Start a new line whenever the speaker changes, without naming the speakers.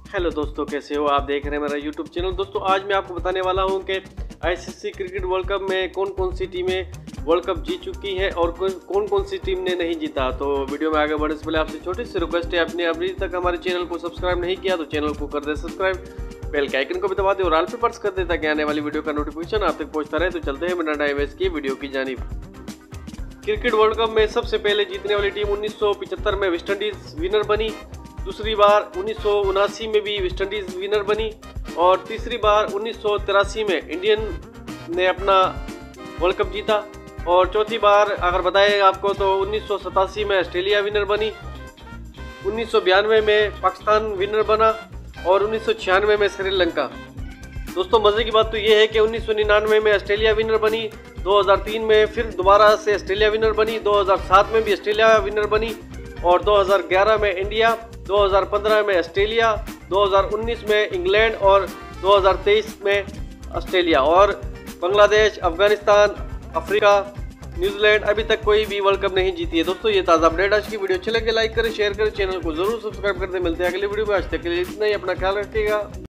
Hello दोस्तों, कैसे हो? आप देख रहे हैं मेरा यूट्यूब चैनल। दोस्तों आज मैं आपको बताने वाला हूं कि आईसीसी क्रिकेट वर्ल्ड कप में कौन कौन सी टीमें वर्ल्ड कप जीत चुकी हैं और कौन कौन सी टीम ने नहीं जीता। तो वीडियो में आगे बढ़ने से पहले आपसे छोटी सी रिक्वेस्ट है, आपने अभी तक हमारे चैनल को सब्सक्राइब नहीं किया तो चैनल को कर दे सब्सक्राइब, बेल के आइकन को भी दबा दे और ऑल पे प्रेस कर दे ताकि आने वाली वीडियो का नोटिफिकेशन आप तक पहुंचता रहे। तो चलते हैं बिना टाइम वेस्ट किए वीडियो की जानिब। क्रिकेट वर्ल्ड कप में सबसे पहले जीतने वाली टीम 1975 में वेस्ट इंडीज विनर बनी, दूसरी बार 1979 में भी वेस्ट इंडीज विनर बनी और तीसरी बार 1983 में इंडियन ने अपना वर्ल्ड कप जीता और चौथी बार अगर बताएं आपको तो 1987 में ऑस्ट्रेलिया विनर बनी, 1992 में पाकिस्तान विनर बना और 1996 में श्रीलंका। दोस्तों मज़े की बात तो ये है कि 1999 में ऑस्ट्रेलिया विनर बनी, 2003 में फिर दोबारा से ऑस्ट्रेलिया विनर बनी, 2007 में भी ऑस्ट्रेलिया विनर बनी और 2011 में इंडिया, 2015 में ऑस्ट्रेलिया, 2019 में इंग्लैंड और 2023 में ऑस्ट्रेलिया। और बांग्लादेश, अफगानिस्तान, अफ्रीका, न्यूजीलैंड अभी तक कोई भी वर्ल्ड कप नहीं जीती है। दोस्तों ये ताज़ा अपडेट आज की वीडियो अच्छी लगे लाइक करें, शेयर करें, चैनल को जरूर सब्सक्राइब कर दें। मिलते हैं अगली वीडियो में। आज तक के लिए इतना ही, अपना ख्याल रखिएगा।